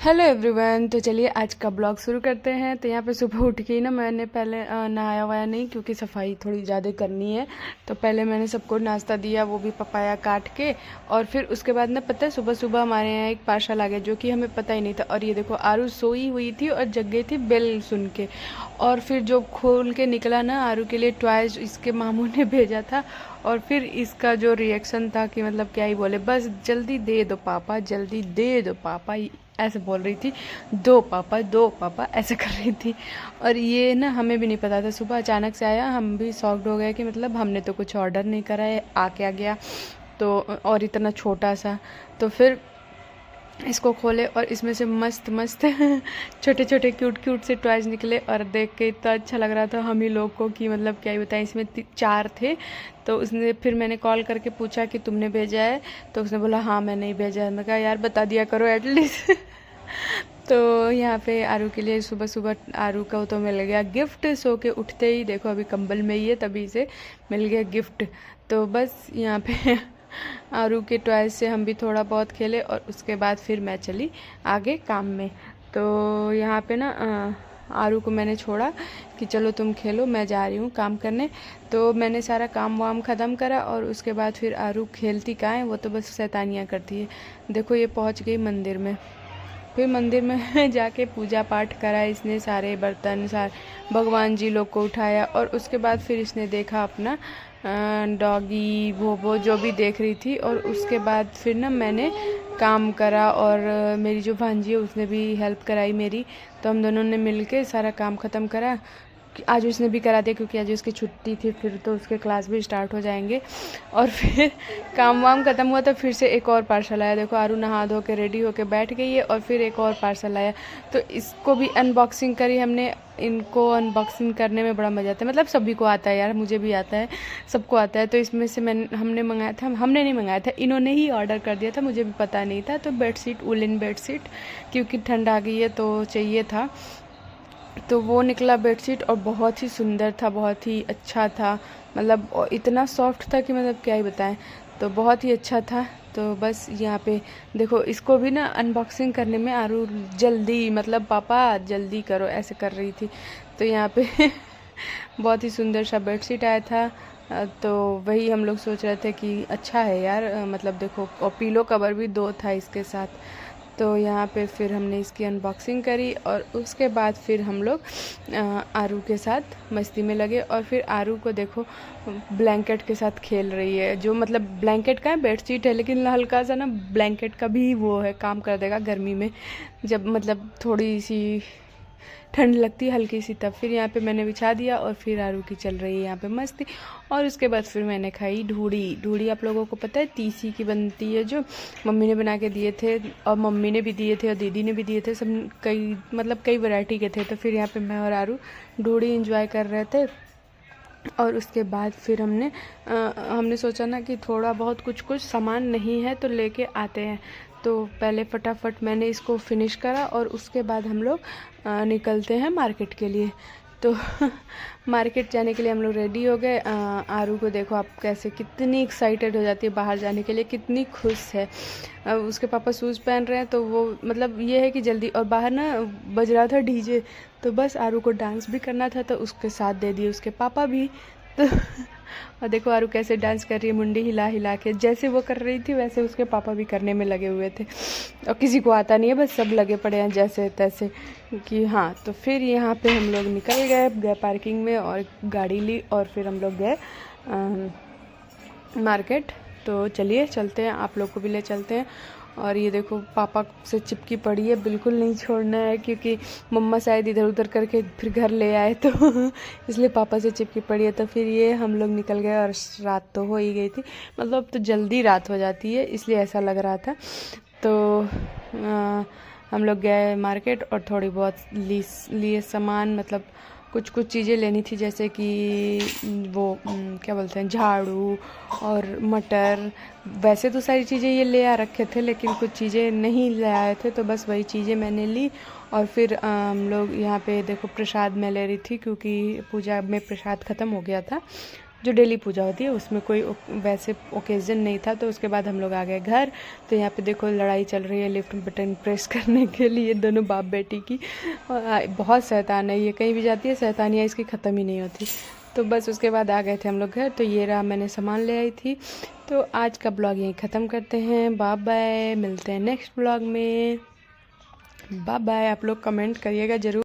Hello everyone. तो चलिए आज का ब्लॉग शुरू करते हैं। तो यहाँ पे सुबह उठ के ही ना मैंने पहले नहाया वाया नहीं, क्योंकि सफाई थोड़ी ज़्यादा करनी है। तो पहले मैंने सबको नाश्ता दिया, वो भी पपाया काट के। और फिर उसके बाद ना पता है सुबह सुबह हमारे यहाँ एक पार्सल आ गया जो कि हमें पता ही नहीं था। और ये देखो आरू सोई हुई थी और जग गई थी बेल सुन के। और फिर जो खोल के निकला ना, आरू के लिए टॉयज इसके मामू ने भेजा था। और फिर इसका जो रिएक्शन था कि मतलब क्या ही बोले, बस जल्दी दे दो पापा, जल्दी दे दो पापा, ऐसे बोल रही थी। दो पापा ऐसे कर रही थी। और ये ना हमें भी नहीं पता था, सुबह अचानक से आया। हम भी शॉक्ड हो गए कि मतलब हमने तो कुछ ऑर्डर नहीं करा है, आके आ गया। तो और इतना छोटा सा। तो फिर इसको खोले और इसमें से मस्त मस्त छोटे छोटे क्यूट क्यूट से टॉयज निकले। और देख के इतना अच्छा लग रहा था हम ही लोग को कि मतलब क्या ही बताएं। इसमें 4 थे। तो उसने फिर मैंने कॉल करके पूछा कि तुमने भेजा है? तो उसने बोला हाँ मैंने ही भेजा है। मैं कहा यार बता दिया करो एटलीस्ट। तो यहाँ पे आरू के लिए सुबह सुबह आरू का तो मिल गया गिफ्ट। सो के उठते ही देखो अभी कंबल में ही है, तभी से मिल गया गिफ्ट। तो बस यहाँ पे आरू के टॉयज से हम भी थोड़ा बहुत खेले और उसके बाद फिर मैं चली आगे काम में। तो यहाँ पे ना आरू को मैंने छोड़ा कि चलो तुम खेलो, मैं जा रही हूँ काम करने। तो मैंने सारा काम वाम ख़त्म करा और उसके बाद फिर आरू खेलती कहाँ है, वो तो बस शैतानियाँ करती है। देखो ये पहुँच गई मंदिर में। फिर मंदिर में जाके पूजा पाठ करा इसने, सारे बर्तन सारे भगवान जी लोग को उठाया। और उसके बाद फिर इसने देखा अपना डॉगी वो जो भी देख रही थी। और उसके बाद फिर ना मैंने काम करा और मेरी जो भांजी है उसने भी हेल्प कराई मेरी। तो हम दोनों ने मिलके सारा काम ख़त्म करा। आज उसने भी करा दिया क्योंकि आज उसकी छुट्टी थी, फिर तो उसके क्लास भी स्टार्ट हो जाएंगे। और फिर काम वाम ख़त्म हुआ तो फिर से एक और पार्सल आया। देखो आरू नहा धो के रेडी होके बैठ गई है और फिर एक और पार्सल आया। तो इसको भी अनबॉक्सिंग करी हमने। इनको अनबॉक्सिंग करने में बड़ा मज़ा आता है, मतलब सभी को आता है यार, मुझे भी आता है, सबको आता है। तो इसमें से हमने मंगाया था, हमने नहीं मंगाया था, इन्होंने ही ऑर्डर कर दिया था, मुझे भी पता नहीं था। तो बेडशीट, वुलन बेडशीट, क्योंकि ठंड आ गई है तो चाहिए था। तो वो निकला बेडशीट और बहुत ही सुंदर था, बहुत ही अच्छा था। मतलब इतना सॉफ्ट था कि मतलब क्या ही बताएं। तो बहुत ही अच्छा था। तो बस यहाँ पे देखो इसको भी ना अनबॉक्सिंग करने में आरू जल्दी, मतलब पापा जल्दी करो ऐसे कर रही थी। तो यहाँ पे बहुत ही सुंदर सा बेडशीट आया था। तो वही हम लोग सोच रहे थे कि अच्छा है यार, मतलब देखो। और पिलो कवर भी 2 था इसके साथ। तो यहाँ पे फिर हमने इसकी अनबॉक्सिंग करी और उसके बाद फिर हम लोग आरू के साथ मस्ती में लगे। और फिर आरू को देखो ब्लैंकेट के साथ खेल रही है, जो मतलब ब्लैंकेट का है, बेडशीट है लेकिन हल्का सा ना ब्लैंकेट का भी वो है, काम कर देगा गर्मी में, जब मतलब थोड़ी सी ठंड लगती है हल्की सी तब। फिर यहाँ पे मैंने बिछा दिया और फिर आरू की चल रही है यहाँ पे मस्ती। और उसके बाद फिर मैंने खाई ढूढ़ी। आप लोगों को पता है तीसी की बनती है, जो मम्मी ने बना के दिए थे और मम्मी ने भी दिए थे और दीदी ने भी दिए थे, सब कई वैरायटी के थे। तो फिर यहाँ पे मैं और आरू ढूढ़ी इंजॉय कर रहे थे। और उसके बाद फिर हमने सोचा ना कि थोड़ा बहुत कुछ सामान नहीं है तो लेके आते हैं। तो पहले फटाफट मैंने इसको फिनिश करा और उसके बाद हम लोग निकलते हैं मार्केट के लिए। तो मार्केट जाने के लिए हम लोग रेडी हो गए। आरू को देखो आप कैसे, कितनी एक्साइटेड हो जाती है बाहर जाने के लिए, कितनी खुश है। उसके पापा शूज़ पहन रहे हैं तो वो मतलब ये है कि जल्दी। और बाहर ना बज रहा था डीजे, तो बस आरू को डांस भी करना था तो उसके साथ दे दिए उसके पापा भी। तो और देखो आरू कैसे डांस कर रही है, मुंडी हिला हिला के, जैसे वो कर रही थी वैसे उसके पापा भी करने में लगे हुए थे। और किसी को आता नहीं है, बस सब लगे पड़े हैं जैसे तैसे कि हाँ। तो फिर यहाँ पे हम लोग निकल गए पार्किंग में और गाड़ी ली और फिर हम लोग गए मार्केट। तो चलिए चलते हैं, आप लोग को भी ले चलते हैं। और ये देखो पापा से चिपकी पड़ी है, बिल्कुल नहीं छोड़ना है, क्योंकि मम्मा शायद इधर उधर करके फिर घर ले आए तो इसलिए पापा से चिपकी पड़ी है। तो फिर ये हम लोग निकल गए और रात तो हो ही गई थी, मतलब तो जल्दी रात हो जाती है इसलिए ऐसा लग रहा था। तो हम लोग गए मार्केट और थोड़ी बहुत लिए सामान, मतलब कुछ चीज़ें लेनी थी, जैसे कि वो क्या बोलते हैं, झाड़ू और मटर। वैसे तो सारी चीज़ें ये ले आ रखे थे लेकिन कुछ चीज़ें नहीं ले आए थे, तो बस वही चीज़ें मैंने ली। और फिर हम लोग यहाँ पे देखो प्रसाद मैं ले रही थी, क्योंकि पूजा में प्रसाद ख़त्म हो गया था। जो डेली पूजा होती है उसमें कोई वैसे ओकेज़न नहीं था। तो उसके बाद हम लोग आ गए घर। तो यहाँ पे देखो लड़ाई चल रही है लिफ्ट बटन प्रेस करने के लिए, दोनों बाप बेटी की। बहुत शैतान है ये, कहीं भी जाती है शैतानियाँ इसकी ख़त्म ही नहीं होती। तो बस उसके बाद आ गए थे हम लोग घर। तो ये रहा, मैंने सामान ले आई थी। तो आज का ब्लॉग यहीं ख़त्म करते हैं। बाय बाय, मिलते हैं नेक्स्ट ब्लॉग में। Bye bye. आप लोग कमेंट करिएगा ज़रूर।